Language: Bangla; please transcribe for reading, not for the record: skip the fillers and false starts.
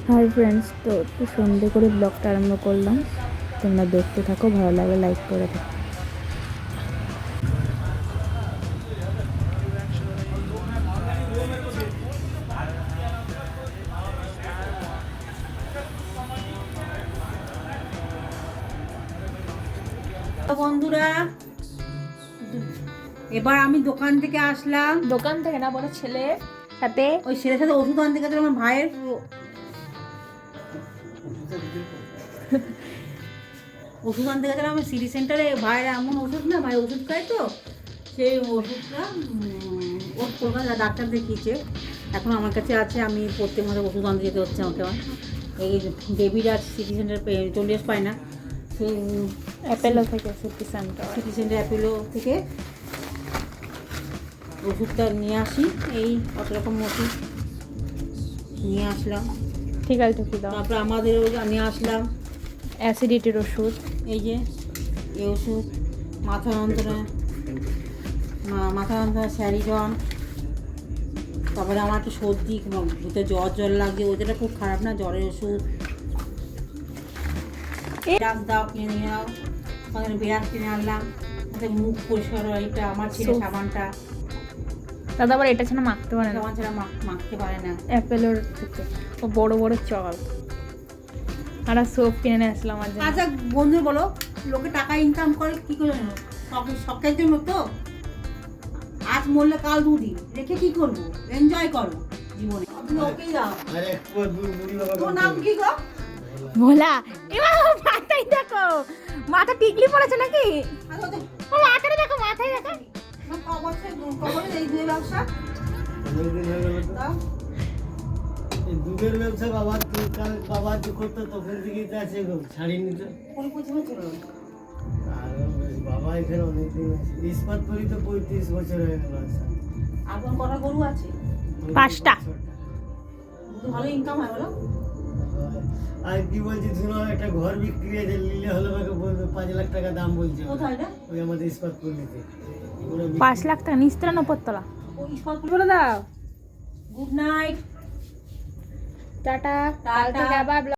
হাই ফ্রেন্ডস, তো একটু সন্ধে করে ব্লগটা আরম্ভ করলাম। তোমরা দেখতে থাকো, ভালো লাগলে লাইক করে থাকো। বন্ধুরা, এবার আমি দোকান থেকে আসলাম। দোকান থেকে না, বড় ছেলে সাথে ওই ছেলের সাথে ওষুধ আনতে গেছিল আমার ভাইয়ের। ওষুধ আনতে গেছিলাম আমি সিটি সেন্টারে। ভাইয়ের এমন ওষুধ না, ভাই ওষুধ খায় তো, সেই ওষুধটা ওর কলকাতা ডাক্তার দেখিয়েছে, এখন আমার কাছে আছে। আমি প্রত্যেক মাসে ওষুধ আনতে যেতে হচ্ছে আমাকে। এই ডেবিট আছে সিটি সেন্টার, চলে পায় না, সেই অ্যাপেলো থেকে সিটি সেন্টার অ্যাপেলো থেকে ওষুধটা নিয়ে আসি। এই কত রকম ওষুধ নিয়ে আসলাম। ঠিক আছে, কি দাও। তারপরে আমাদেরও নিয়ে আসলাম অ্যাসিডিটির ওষুধ। এই যে এই ওষুধ, মাথা যন্ত্রণা স্যারিডন। তারপরে আমার একটু সর্দি, ভিতরে জ্বর লাগছে, ওইটা খুব খারাপ না, জ্বরের ওষুধ। বিরাস দাও, কিনে নিয়ে নাও। তাহলে বিরাস কিনে আনলাম। মুখ পরিষ্কার হয়, এটা আমার ছেলে সাবানটা। দাদা আবার এটা ছাড়া মাখতে পারে না, সাবান ছাড়া মাখতে পারে না। অ্যাপেলোর থেকে ও বড় বড় চল। আর সোপ কিনে নিয়ে আসলাম আমার জন্য। আচ্ছা বন্ধু বলো, লোকে টাকা ইনকাম করে কি করে জানো? শখের জন্য তো। আজ মরলে কাল দুদিন রেখে কি করবো? এনজয় করো জীবনে। তুমি ওকেই দাও। তোর নাম কি গো? ভোলা। এবার মাথায় দেখো, মাথা টিকলি পড়েছে নাকি? আচ্ছা তো ও মাথাটা দেখো, মাথায় দেখো। কবরে এই দুই ব্যবসা দাও। দুধের ব্যবসা বাবা যে করতো তখন থেকেই তো আছে গো, ছাড়িনি তো। কোন পজিশনে ছিল? আর বাবা এখানে অনেকদিন আছে, ইস্পাত করি তো 35 বছর হয়ে গেল। আপনার কটা গরু আছে? 5টা। ভালো ইনকাম হয় বলো? আর কি বলছি, শুনো, একটা ঘর বিক্রি আছে, নিলে হলো আমাকে বলবে 5 লাখ টাকা দাম বলছে। কোথায় রে? ওই আমাদের ইস্পাত করিতে 5 লাখ টাকা, নিচতলা না উপরতলা? ওই স্পট বলে দাও। Good night, tata. কাল থেকে আবার